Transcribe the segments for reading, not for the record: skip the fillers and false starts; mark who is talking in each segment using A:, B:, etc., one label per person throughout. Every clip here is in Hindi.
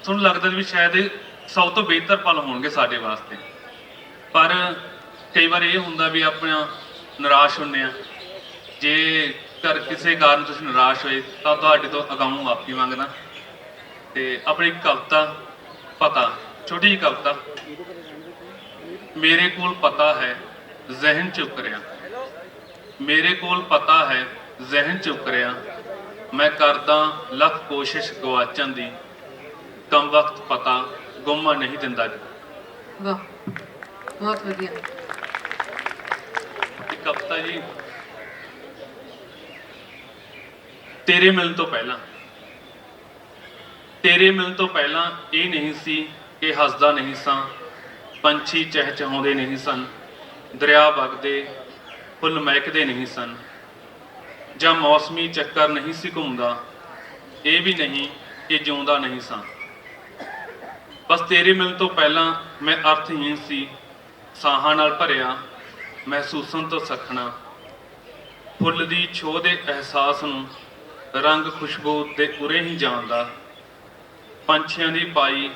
A: ਤੁਹਾਨੂੰ ਲੱਗਦਾ ਵੀ ਸ਼ਾਇਦ ਇਹ ਸਭ ਤੋਂ ਬਿਹਤਰ ਪਲ ਹੋਣਗੇ ਸਾਡੇ ਵਾਸਤੇ। ਪਰ ਕਈ ਵਾਰ ਇਹ ਹੁੰਦਾ ਵੀ ਆਪਣਾ ਨਿਰਾਸ਼ ਹੁੰਦੇ ਆ। ਜੇ ਕਰ ਕਿਸੇ ਕਾਰਨ ਤੁਸੀਂ ਨਿਰਾਸ਼ ਹੋਏ ਤਾਂ ਤੁਹਾਡੇ ਤੋਂ ਅਗਾਊਂ ਮਾਫੀ ਮੰਗਦਾ। ਤੇ ਆਪਣੀ ਕਵਿਤਾ ਪਤਾ, ਛੋਟੀ ਜਿਹੀ ਕਵਿਤਾ। ਮੇਰੇ ਕੋਲ ਪਤਾ ਹੈ ਜ਼ਹਿਨ ਚ ਉਕਰਿਆ, ਮੇਰੇ ਕੋਲ ਪਤਾ ਹੈ ਜ਼ਹਿਨ ਚ ਉਕਰਿਆ, ਮੈਂ ਕਰਦਾ ਲੱਖ ਕੋਸ਼ਿਸ਼ ਗਵਾਚਣ ਦੀ, ਕਮ ਵਕਤ ਪਤਾ ਗੁੰਮਾ ਨਹੀਂ ਦਿੰਦਾ।
B: ਵਾਹ, ਬਹੁਤ ਵਧੀਆ
A: ਕਵਿਤਾ ਜੀ। ਤੇਰੇ ਮਿਲਣ ਤੋਂ ਪਹਿਲਾਂ, ਤੇਰੇ ਮਿਲਣ ਤੋਂ ਪਹਿਲਾਂ ਇਹ ਨਹੀਂ ਸੀ ਕਿ ਹੱਸਦਾ ਨਹੀਂ ਸਾਂ, ਪੰਛੀ ਚਹਿਚਹਾਉਂਦੇ ਨਹੀਂ ਸਨ, ਦਰਿਆ ਵਗਦੇ ਫੁੱਲ ਮਹਿਕਦੇ ਨਹੀਂ ਸਨ, ਜਾਂ ਮੌਸਮੀ ਚੱਕਰ ਨਹੀਂ ਸੀ ਘੁੰਮਦਾ, ਇਹ ਵੀ ਨਹੀਂ ਕਿ ਜਿਉਂਦਾ ਨਹੀਂ ਸਾਂ। ਬਸ ਤੇਰੇ ਮਿਲਣ ਤੋਂ ਪਹਿਲਾਂ ਮੈਂ ਅਰਥਹੀਨ ਸੀ, ਸਾਹਾਂ ਨਾਲ ਭਰਿਆ ਮਹਿਸੂਸਨ ਤੋਂ ਸਖਣਾ, ਫੁੱਲ ਦੀ ਛੋਹ ਦੇ ਅਹਿਸਾਸ ਨੂੰ, ਰੰਗ ਖੁਸ਼ਬੂ ਦੇ ਉਰੇ ਹੀ ਜਾਣਦਾ, ਪੰਛੀਆਂ ਦੀ ਪਾਈ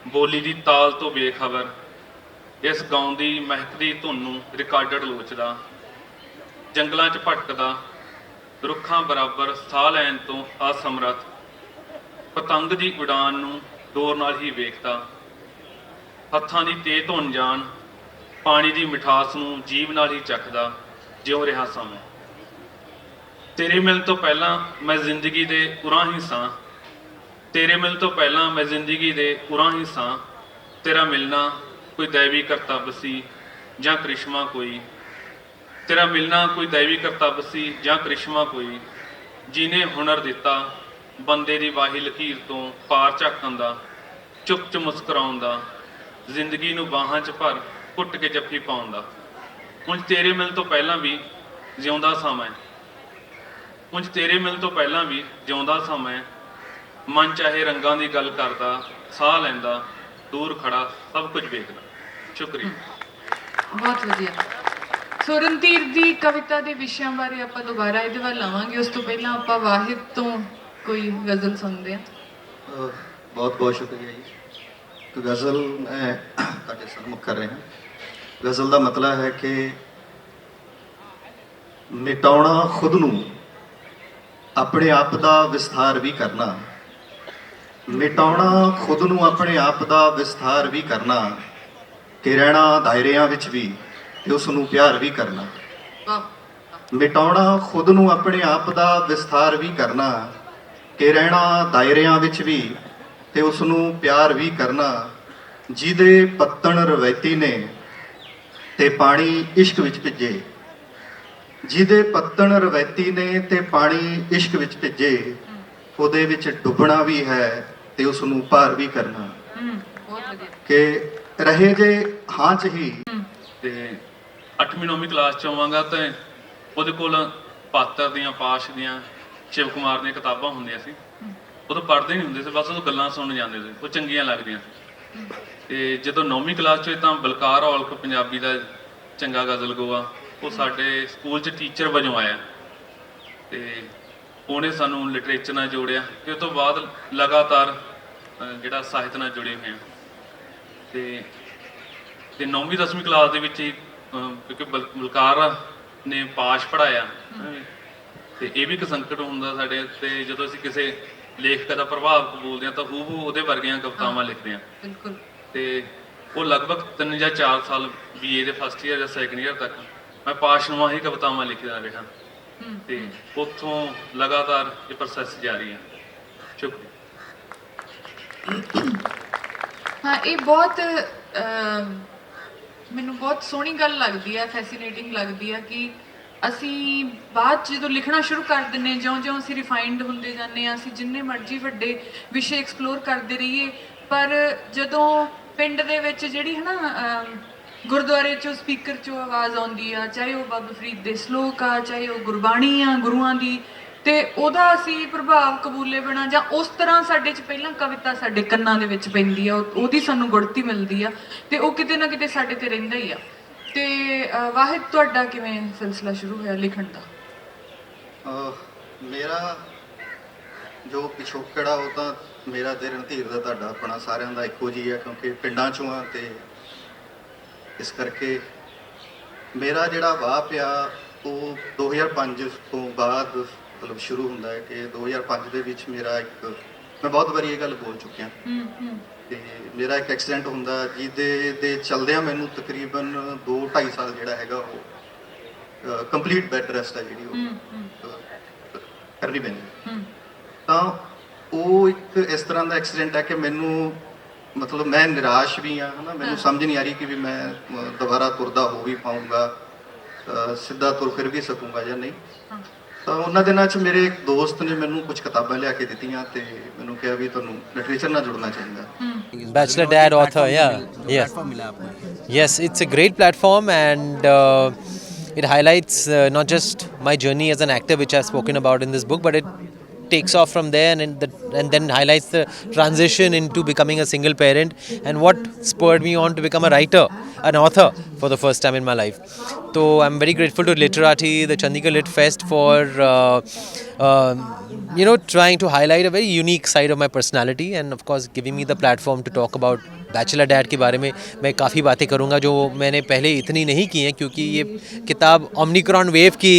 A: ਬੋਲੀ ਦੀ ਤਾਲ ਤੋਂ ਬੇਖਬਰ, ਇਸ ਗਾਉਂਦੀ ਮਹਿਕਦੀ ਧੁਨ ਨੂੰ ਰਿਕਾਰਡਡ ਲੋਚਦਾ, ਜੰਗਲਾਂ 'ਚ ਭਟਕਦਾ, ਰੁੱਖਾਂ ਬਰਾਬਰ ਸਾਹ ਲੈਣ ਤੋਂ ਅਸਮਰੱਥ, ਪਤੰਗ ਦੀ ਉਡਾਨ ਨੂੰ ਦੌਰ ਨਾਲ ਹੀ ਵੇਖਦਾ, ਹੱਥਾਂ ਦੀ ਤੇਜ਼ ਧੁਨ ਜਾਣ, ਪਾਣੀ ਦੀ ਮਿਠਾਸ ਨੂੰ ਜੀਭ ਨਾਲ ਹੀ ਚੱਖਦਾ, ਜਿਉਂ ਰਿਹਾ ਸਾਂ ਮੈਂ। ਤੇਰੇ ਮਿਲਣ ਤੋਂ ਪਹਿਲਾਂ ਮੈਂ ਜ਼ਿੰਦਗੀ ਦੇ ਉਰਾਂ ਹੀ ਸਾਂ, ਤੇਰੇ ਮਿਲਣ ਤੋਂ ਪਹਿਲਾਂ ਮੈਂ ਜ਼ਿੰਦਗੀ ਦੇ ਉਰਾਂ ਹੀ ਸਾਂ, ਤੇਰਾ ਮਿਲਣਾ ਕੋਈ ਦੈਵੀ ਕਰਤੱਵ ਸੀ ਜਾਂ ਕ੍ਰਿਸ਼ਮਾ ਕੋਈ, ਤੇਰਾ ਮਿਲਣਾ ਕੋਈ ਦੈਵੀ ਕਰਤੱਵ ਸੀ ਜਾਂ ਕ੍ਰਿਸ਼ਮਾ ਕੋਈ, ਜਿਹਨੇ ਹੁਨਰ ਦਿੱਤਾ ਬੰਦੇ ਦੀ ਵਾਹੀ ਲਕੀਰ ਤੋਂ ਪਾਰ ਝਾਕਣ ਦਾ, ਚੁੱਪ ਚ ਮੁਸਕਰਾਉਣ ਦਾ, ਜ਼ਿੰਦਗੀ ਨੂੰ ਬਾਹਾਂ 'ਚ ਭਰ ਘੁੱਟ ਕੇ ਜੱਫੀ ਪਾਉਣ ਦਾ। ਉਂਝ ਤੇਰੇ ਮਿਲਣ ਤੋਂ ਪਹਿਲਾਂ ਵੀ ਜਿਉਂਦਾ ਸਾਂ ਮੈਂ, ਉਂਝ ਤੇਰੇ ਮਿਲਣ ਤੋਂ ਪਹਿਲਾਂ ਵੀ ਜਿਉਂਦਾ ਸਾਂ ਮੈਂ, ਮਨ ਚਾਹੇ ਰੰਗਾਂ ਦੀ ਗੱਲ ਕਰਦਾ, ਸਾਹ ਲੈਂਦਾ, ਦੂਰ ਖੜਾ ਸਭ ਕੁਝ ਵੇਖਦਾ। ਸ਼ੁਕਰੀਆ।
B: ਬਹੁਤ ਵਧੀਆ। ਸੋ ਰਣਧੀਰ ਦੀ ਕਵਿਤਾ ਦੇ ਵਿਸ਼ਿਆਂ ਬਾਰੇ ਆਪਾਂ ਦੁਬਾਰਾ ਇਹਦੇ ਵੱਲ ਆਵਾਂਗੇ। ਉਸ ਤੋਂ ਪਹਿਲਾਂ ਆਪਾਂ ਵਾਹਿਦ ਤੋਂ ਕੋਈ ਗਜ਼ਲ ਸੁਣਦੇ ਹਾਂ।
C: ਬਹੁਤ ਬਹੁਤ ਸ਼ੁਕਰੀਆ ਜੀ। तो गज़ल मैं ਤੁਹਾਡੇ ਸਾਹਮਣੇ ਕਰ ਰਿਹਾ। गज़ल ਦਾ ਮਤਲਬ ਹੈ ਕਿ ਮਿਟਾਉਣਾ ਖੁਦ ਨੂੰ, ਆਪਣੇ ਆਪ ਦਾ ਵਿਸਥਾਰ ਵੀ ਕਰਨਾ, ਮਿਟਾਉਣਾ ਖੁਦ ਨੂੰ ਆਪਣੇ ਆਪ ਦਾ ਵਿਸਥਾਰ ਵੀ ਕਰਨਾ, ਕਿ ਰਹਿਣਾ ਦਾਇਰਿਆਂ ਵਿੱਚ ਵੀ ਤੇ ਉਸ ਨੂੰ ਪਿਆਰ ਵੀ ਕਰਨਾ। ਮਿਟਾਉਣਾ ਖੁਦ ਨੂੰ ਆਪਣੇ ਆਪ ਦਾ ਵਿਸਥਾਰ ਵੀ ਕਰਨਾ, ਕਿ ਰਹਿਣਾ ਦਾਇਰਿਆਂ ਵਿੱਚ ਵੀ ਤੇ ਉਸ ਨੂੰ ਪਿਆਰ ਵੀ ਕਰਨਾ, ਜਿਹਦੇ ਪੱਤਣ ਰਵਾਇਤੀ ਨੇ ਤੇ ਪਾਣੀ ਇਸ਼ਕ ਵਿੱਚ ਭਿੱਜੇ, ਜਿਹਦੇ ਪੱਤਣ ਰਵਾਇਤੀ ਨੇ ਤੇ ਪਾਣੀ ਇਸ਼ਕ ਵਿੱਚ ਭਿੱਜੇ, ਉਹਦੇ ਵਿੱਚ ਡੁੱਬਣਾ ਵੀ ਹੈ ਤੇ ਉਸ ਨੂੰ ਪਾਰ ਵੀ ਕਰਨਾ। ਕਿ ਰਹੇ ਜੇ ਹਾਂ ਚ ਹੀ।
A: ਤੇ 8ਵੀਂ 9ਵੀਂ ਕਲਾਸ ਚ ਆਵਾਂਗਾ ਤੇ ਉਹਦੇ ਕੋਲ ਪਾਤਰ ਦੀਆਂ, ਪਾਸ਼ ਦੀਆਂ, ਸ਼ਿਵ ਕੁਮਾਰ ਦੀਆਂ ਕਿਤਾਬਾਂ ਹੁੰਦੀਆਂ ਸੀ। ਉਦੋਂ ਪੜ੍ਹਦੇ ਨਹੀਂ ਹੁੰਦੇ ਸੀ, ਬਸ ਉਦੋਂ ਗੱਲਾਂ ਸੁਣਨ ਜਾਂਦੇ ਸੀ, ਉਹ ਚੰਗੀਆਂ ਲੱਗਦੀਆਂ। ਤੇ ਜਦੋਂ 9ਵੀਂ ਕਲਾਸ 'ਚ ਤਾਂ ਬਲਕਾਰ ਔਲਖ ਪੰਜਾਬੀ ਦਾ ਚੰਗਾ ਗਜ਼ਲ ਗੋਆ, ਉਹ ਸਾਡੇ ਸਕੂਲ 'ਚ ਟੀਚਰ ਵਜੋਂ ਆਇਆ ਤੇ ਉਹਨੇ ਸਾਨੂੰ ਲਿਟਰੇਚਰ ਨਾਲ ਜੋੜਿਆ। ਤੇ ਉਸ ਤੋਂ ਬਾਅਦ ਲਗਾਤਾਰ ਜਿਹੜਾ ਸਾਹਿਤ ਨਾਲ ਜੁੜੇ ਹੋਏ ਆ। ਤੇ 9ਵੀਂ 10ਵੀਂ ਕਲਾਸ ਦੇ ਵਿੱਚ ਹੀ ਕਿਉਂਕਿ ਬਲਕਾਰ ਨੇ ਪਾਸ਼ ਪੜ੍ਹਾਇਆ ਤੇ ਇਹ ਵੀ ਇੱਕ ਸੰਕਟ ਹੁੰਦਾ ਸਾਡੇ ਤੇ, ਜਦੋਂ ਅਸੀਂ ਕਿਸੇ ਲੇਖਕ ਦਾ ਪ੍ਰਭਾਵ ਬੋਲਦੇ ਹਾਂ ਤਾਂ ਹੂ ਉਹਦੇ ਵਰਗੀਆਂ ਕਵਿਤਾਵਾਂ ਲਿਖਦੇ ਹਾਂ।
B: ਬਿਲਕੁਲ। ਤੇ
A: ਉਹ ਲਗਭਗ 3 ਜਾਂ 4 ਸਾਲ BA ਦੇ ਫਸਟ ਈਅਰ ਜਾਂ ਸੈਕੰਡ ਈਅਰ ਤੱਕ ਮੈਂ ਪਾਸ਼ਨੂਆਂ ਹੀ ਕਵਿਤਾਵਾਂ ਲਿਖਦਾ ਰਿਹਾ ਤੇ ਉੱਥੋਂ ਲਗਾਤਾਰ ਇਹ ਪ੍ਰੋਸੈਸ ਜਾਰੀ ਹੈ। ਸ਼ੁਕਰੀਆ।
B: ਹਾਂ, ਇਹ ਬਹੁਤ ਮੈਨੂੰ ਬਹੁਤ ਸੋਹਣੀ ਗੱਲ ਲੱਗਦੀ ਹੈ, ਫੈਸੀਨੇਟਿੰਗ ਲੱਗਦੀ ਹੈ ਕਿ ਅਸੀਂ ਬਾਅਦ 'ਚ ਜਦੋਂ ਲਿਖਣਾ ਸ਼ੁਰੂ ਕਰ ਦਿੰਦੇ, ਜਿਉਂ-ਜਿਉਂ ਅਸੀਂ ਰਿਫਾਈਨਡ ਹੁੰਦੇ ਜਾਂਦੇ ਹਾਂ, ਅਸੀਂ ਜਿੰਨੇ ਮਰਜ਼ੀ ਵੱਡੇ ਵਿਸ਼ੇ ਐਕਸਪਲੋਰ ਕਰਦੇ ਰਹੀਏ, ਪਰ ਜਦੋਂ ਪਿੰਡ ਦੇ ਵਿੱਚ ਜਿਹੜੀ ਹੈ ਨਾ ਗੁਰਦੁਆਰੇ 'ਚੋਂ ਸਪੀਕਰ 'ਚੋਂ ਆਵਾਜ਼ ਆਉਂਦੀ ਆ, ਚਾਹੇ ਉਹ ਬਾਬਾ ਫਰੀਦ ਦੇ ਸਲੋਕ ਆ, ਚਾਹੇ ਉਹ ਗੁਰਬਾਣੀ ਆ ਗੁਰੂਆਂ ਦੀ, ਤੇ ਉਹਦਾ ਅਸੀਂ ਪ੍ਰਭਾਵ ਕਬੂਲੇ ਬਣਾ ਜਾਂ ਉਸ ਤਰ੍ਹਾਂ ਸਾਡੇ 'ਚ ਪਹਿਲਾਂ ਕਵਿਤਾ ਸਾਡੇ ਕੰਨਾਂ ਦੇ ਵਿੱਚ ਪੈਂਦੀ ਆ, ਉਹਦੀ ਸਾਨੂੰ ਗੁੜਤੀ ਮਿਲਦੀ ਆ, ਤੇ ਉਹ ਕਿਤੇ ਨਾ ਕਿਤੇ ਸਾਡੇ ਤੇ ਰਹਿੰਦਾ ਹੀ ਆ। ਤੇ ਵਾਹਿਦ, ਤੁਹਾਡਾ ਕਿਵੇਂ ਸਿਲਸਿਲਾ ਸ਼ੁਰੂ ਹੋਇਆ ਲਿਖਣ ਦਾ?
C: ਮੇਰਾ ਜੋ ਪਿਛੋਕੜਾ ਉਹ ਤਾਂ ਮੇਰਾ ਤੇ ਰਣਧੀਰ ਦਾ ਤੁਹਾਡਾ ਆਪਣਾ ਸਾਰਿਆਂ ਦਾ ਇੱਕੋ ਜਿਹੀ ਹੈ, ਕਿਉਂਕਿ ਪਿੰਡਾਂ 'ਚੋਂ ਆ ਤੇ ਇਸ ਕਰਕੇ ਮੇਰਾ ਜਿਹੜਾ ਵਾਹ ਪਿਆ ਉਹ 2005 ਤੋਂ ਬਾਅਦ ਮਤਲਬ ਸ਼ੁਰੂ ਹੁੰਦਾ ਹੈ ਕਿ 2005 ਦੇ ਵਿੱਚ ਮੇਰਾ ਇੱਕ, ਮੈਂ ਬਹੁਤ ਵਾਰੀ ਇਹ ਗੱਲ ਬੋਲ ਚੁੱਕਿਆ ਤੇ ਮੇਰਾ ਇੱਕ ਐਕਸੀਡੈਂਟ ਹੁੰਦਾ ਜਿਹਦੇ ਦੇ ਚਲਦਿਆਂ ਮੈਨੂੰ ਤਕਰੀਬਨ 2-2.5 ਸਾਲ ਜਿਹੜਾ ਹੈਗਾ ਉਹ ਕੰਪਲੀਟ ਬੈੱਡ ਰੈਸਟ ਹੈ ਜਿਹੜੀ ਉਹ ਕਰਨੀ ਪੈਂਦੀ। ਤਾਂ ਉਹ ਇੱਕ ਇਸ ਤਰ੍ਹਾਂ ਦਾ ਐਕਸੀਡੈਂਟ ਹੈ ਕਿ ਮੈਨੂੰ ਮਤਲਬ ਮੈਂ ਨਿਰਾਸ਼ ਵੀ ਹਾਂ, ਹੈ ਨਾ, ਮੈਨੂੰ ਸਮਝ ਨਹੀਂ ਆ ਰਹੀ ਕਿ ਵੀ ਮੈਂ ਦੁਬਾਰਾ ਤੁਰਦਾ ਹੋ ਵੀ ਪਾਊਂਗਾ, ਸਿੱਧਾ ਤੁਰ ਫਿਰ ਵੀ ਸਕੂੰਗਾ ਜਾਂ ਨਹੀਂ। ਤਾਂ ਉਹਨਾਂ ਦਿਨਾਂ 'ਚ ਮੇਰੇ ਇੱਕ ਦੋਸਤ ਨੇ ਮੈਨੂੰ ਕੁਝ ਕਿਤਾਬਾਂ ਲਿਆ ਕੇ ਦਿੱਤੀਆਂ ਤੇ ਮੈਨੂੰ ਕਿਹਾ ਵੀ ਤੁਹਾਨੂੰ ਲਿਟਰੇਚਰ ਨਾਲ ਜੁੜਨਾ ਚਾਹੀਦਾ।
D: Bachelor Dad author, yeah. Yes. Yes, it's a great platform, and it highlights not just my journey as an actor, which I've spoken about in this book, but it takes off from there and then highlights the transition into becoming a single parent and what spurred me on to become a writer, an author for the first time in my life. So I'm very grateful to Literati, the Chandigarh Lit Fest, for trying to highlight a very unique side of my personality, and of course giving me the platform to talk about bachelor dad के बारे में। मैं काफ़ी बातें करूँगा जो मैंने पहले इतनी नहीं की हैं, क्योंकि ये किताब ओमनिक्रॉन वेव की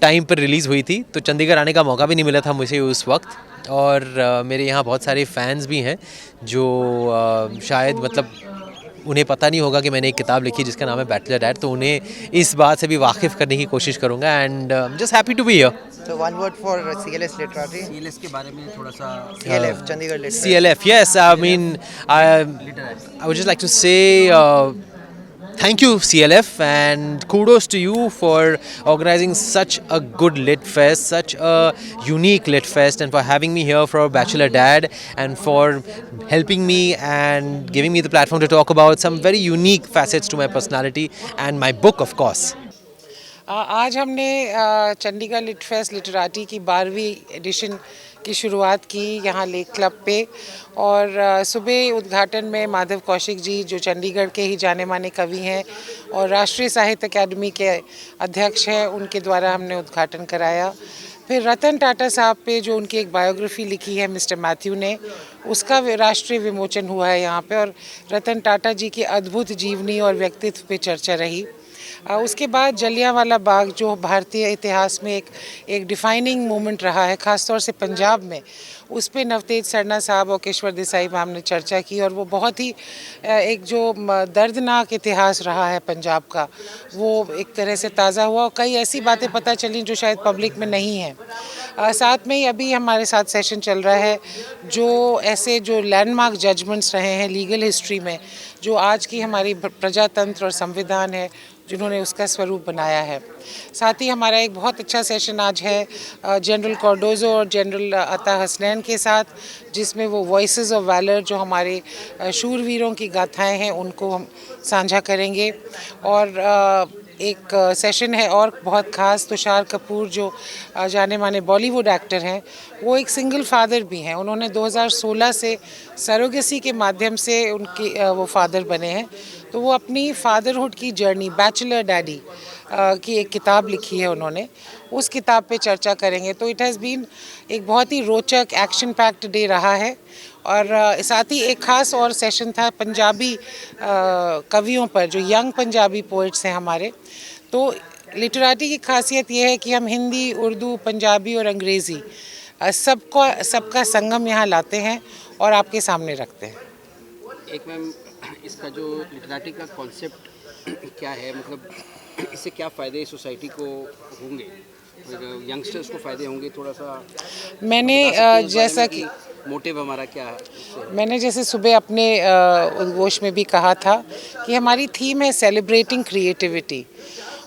D: टाइम पर रिलीज़ हुई थी, तो चंडीगढ़ आने का मौका भी नहीं मिला था मुझे उस वक्त। और मेरे यहाँ बहुत सारे फैंस भी हैं जो शायद मतलब उन्हें पता नहीं होगा कि मैंने एक किताब लिखी जिसका नाम है बैचलर डैड, तो उन्हें इस बात से भी वाकिफ़ करने की कोशिश करूँगा। And just happy to be here.
E: So one word for CLS Literati.
F: CLS के बारे में थोड़ा सा
E: CLF, Chandigarh Lit Fest.
D: CLF, yes. I mean, I would just like to say thank you, CLF, and kudos to you for organizing such a good lit fest, such a unique lit fest, and for having me here for Bachelor Dad, and for helping me and giving me the platform to talk about some very unique facets to my personality and my book, of course.
G: आज हमने चंडीगढ़ लिट फेस्ट लिटराटी की 12वीं एडिशन की शुरुआत की यहाँ लेक क्लब पे, और सुबह उद्घाटन में माधव कौशिक जी, जो चंडीगढ़ के ही जाने माने कवि हैं और राष्ट्रीय साहित्य अकादमी के अध्यक्ष हैं, उनके द्वारा हमने उद्घाटन कराया। फिर रतन टाटा साहब पे जो उनकी एक बायोग्राफी लिखी है मिस्टर मैथ्यू ने, उसका राष्ट्रीय विमोचन हुआ है यहाँ पे, और रतन टाटा जी की अद्भुत जीवनी और व्यक्तित्व पे चर्चा रही। उसके बाद जलियांवाला बाग, जो भारतीय इतिहास में एक डिफाइनिंग मोमेंट रहा है, ख़ासतौर से पंजाब में, उस पे नवतेज सरना साहब और केशवर देसाई मैम ने चर्चा की, और वो बहुत ही एक जो दर्दनाक इतिहास रहा है पंजाब का, वो एक तरह से ताज़ा हुआ, और कई ऐसी बातें पता चली जो शायद पब्लिक में नहीं है। साथ में ही अभी हमारे साथ सेशन चल रहा है जो ऐसे जो लैंडमार्क जजमेंट्स रहे हैं लीगल हिस्ट्री में, जो आज की हमारी प्रजातंत्र और संविधान है, जिन्होंने उसका स्वरूप बनाया है। साथ ही हमारा एक बहुत अच्छा सेशन आज है जनरल कार्डोजो और जनरल अता हसनैन के साथ, जिसमें वो वॉइसेस ऑफ वैलर, जो हमारे शूरवीरों की गाथाएं हैं, उनको हम साझा करेंगे। और एक सेशन है और बहुत ख़ास, तुषार कपूर जो जाने माने बॉलीवुड एक्टर हैं, वो एक सिंगल फादर भी हैं। उन्होंने 2016 से सरोगेसी के माध्यम से उनकी वो फादर बने हैं, तो वो अपनी फादरहुड की जर्नी, बैचलर डैडी की एक किताब लिखी है उन्होंने, उस किताब पे चर्चा करेंगे। तो इट हैज़ बीन एक बहुत ही रोचक एक्शन पैक्ड डे रहा है। और साथ ही एक ख़ास और सेशन था पंजाबी कवियों पर, जो यंग पंजाबी पोइट्स हैं हमारे। तो लिटरेटी की खासियत ये है कि हम हिंदी, उर्दू, पंजाबी और अंग्रेज़ी सबका संगम यहाँ लाते हैं और आपके सामने रखते हैं।
F: एक मैम, इसका जो लिटरेटी का कॉन्सेप्ट क्या है, मतलब इससे क्या फ़ायदे सोसाइटी को होंगे, यंगस्टर्स को फ़ायदे होंगे, थोड़ा सा
G: मैंने जैसा कि
F: मोटिव हमारा क्या है?
G: मैंने जैसे सुबह अपने उद्घोष में भी कहा था कि हमारी थीम है सेलिब्रेटिंग क्रिएटिविटी,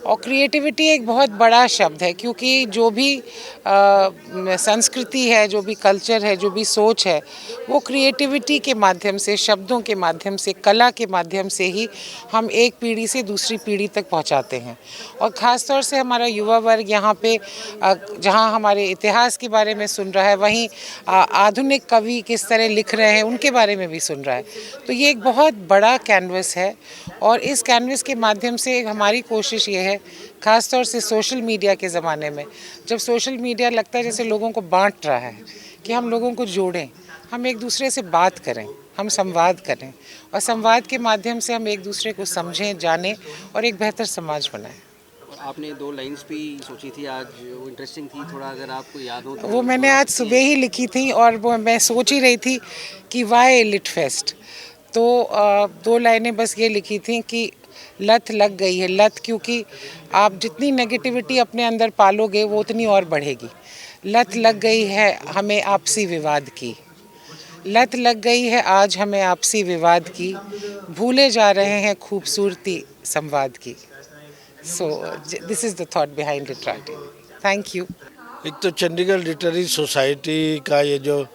G: और क्रिएटिविटी एक बहुत बड़ा शब्द है, क्योंकि जो भी संस्कृति है, जो भी कल्चर है, जो भी सोच है, वो क्रिएटिविटी के माध्यम से, शब्दों के माध्यम से, कला के माध्यम से ही हम एक पीढ़ी से दूसरी पीढ़ी तक पहुंचाते हैं। और ख़ास तौर से हमारा युवा वर्ग यहाँ पे जहाँ हमारे इतिहास के बारे में सुन रहा है, वहीं आधुनिक कवि किस तरह लिख रहे हैं उनके बारे में भी सुन रहा है। तो ये एक बहुत बड़ा कैनवस है, और इस कैनवस के माध्यम से हमारी कोशिश ये है है, ख़ास तौर से सोशल मीडिया के ज़माने में, जब सोशल मीडिया लगता है जैसे लोगों को बांट रहा है, कि हम लोगों को जोड़ें, हम एक दूसरे से बात करें, हम संवाद करें और संवाद के माध्यम से हम एक दूसरे को समझें, जानें और एक बेहतर समाज बनाएं।
F: और आपने 2 लाइन्स भी सोची थी आज, वो इंटरेस्टिंग थी, थोड़ा अगर आपको याद हो तो।
G: वो मैंने आज सुबह ही लिखी थी और वो मैं सोच ही रही थी कि वाई लिट फेस्ट, तो 2 लाइनें बस ये लिखी थी कि लत लग गई है। लत क्योंकि आप जितनी नेगेटिविटी अपने अंदर पालोगे वो उतनी और बढ़ेगी। लत लग गई है हमें आपसी विवाद की, लत लग गई है आज हमें आपसी विवाद की, भूले जा रहे हैं खूबसूरती संवाद की। So this is the thought behind Literati. Thank you.
H: एक तो चंडीगढ़ लिटरेरी सोसाइटी का ये जो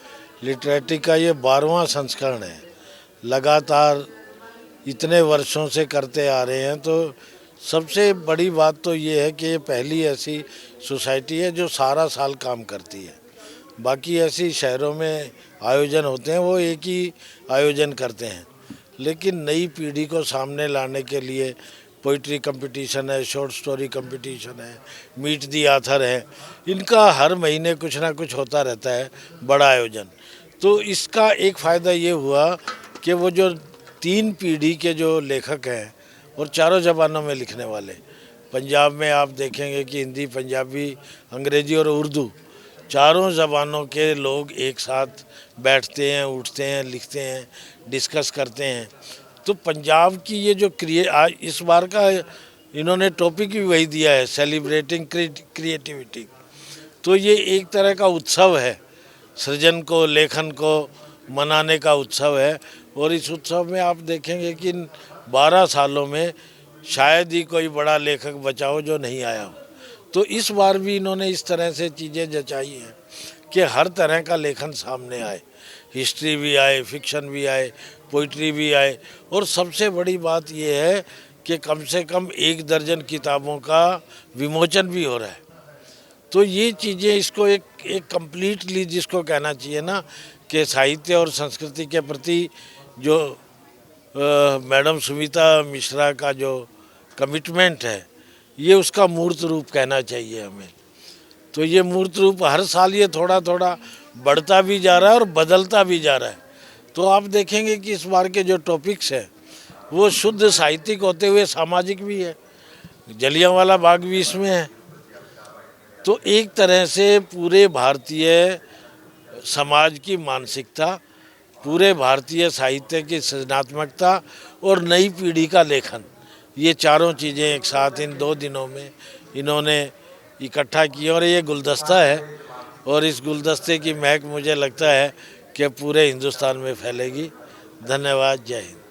H: लिटरेटी का ये 12वां संस्करण है, लगातार इतने वर्षों से करते आ रहे हैं। तो सबसे बड़ी बात तो ये है कि ये पहली ऐसी सोसाइटी है जो सारा साल काम करती है। बाकी ऐसी शहरों में आयोजन होते हैं वो एक ही आयोजन करते हैं, लेकिन नई पीढ़ी को सामने लाने के लिए पोइट्री कंपटीशन है, शॉर्ट स्टोरी कंपटीशन है, मीट दी आथर है, इनका हर महीने कुछ ना कुछ होता रहता है बड़ा आयोजन। तो इसका एक फ़ायदा ये हुआ कि वो जो 3 पीढ़ी के जो लेखक हैं और चारों ज़बानों में लिखने वाले, पंजाब में आप देखेंगे कि हिंदी, पंजाबी, अंग्रेज़ी और उर्दू चारों ज़बानों के लोग एक साथ बैठते हैं, उठते हैं, लिखते हैं, डिस्कस करते हैं। तो पंजाब की ये जो इस बार का इन्होंने टॉपिक भी वही दिया है, सेलिब्रेटिंग क्रिएटिविटी। तो ये एक तरह का उत्सव है, सृजन को, लेखन को मनाने का उत्सव है। और इस उत्सव में आप देखेंगे कि इन 12 सालों में शायद ही कोई बड़ा लेखक बचा हो जो नहीं आया हो। तो इस बार भी इन्होंने इस तरह से चीज़ें जचाई हैं कि हर तरह का लेखन सामने आए, हिस्ट्री भी आए, फिक्शन भी आए, पोइट्री भी आए। और सबसे बड़ी बात यह है कि कम से कम 1 दर्जन किताबों का विमोचन भी हो रहा है। तो ये चीज़ें इसको एक कम्प्लीटली जिसको कहना चाहिए ना कि साहित्य और संस्कृति के प्रति जो मैडम सुमिता मिश्रा का जो कमिटमेंट है, ये उसका मूर्त रूप कहना चाहिए हमें। तो ये मूर्त रूप हर साल ये थोड़ा थोड़ा बढ़ता भी जा रहा है और बदलता भी जा रहा है। तो आप देखेंगे कि इस बार के जो टॉपिक्स हैं वो शुद्ध साहित्यिक होते हुए सामाजिक भी है, जलियांवाला बाग भी इसमें है। तो एक तरह से पूरे भारतीय समाज की मानसिकता, पूरे भारतीय साहित्य की सृजनात्मकता और नई पीढ़ी का लेखन, ये चारों चीज़ें एक साथ इन 2 दिनों में इन्होंने इकट्ठा की। और ये गुलदस्ता है और इस गुलदस्ते की महक मुझे लगता है कि पूरे हिंदुस्तान में फैलेगी। धन्यवाद। जय हिंद।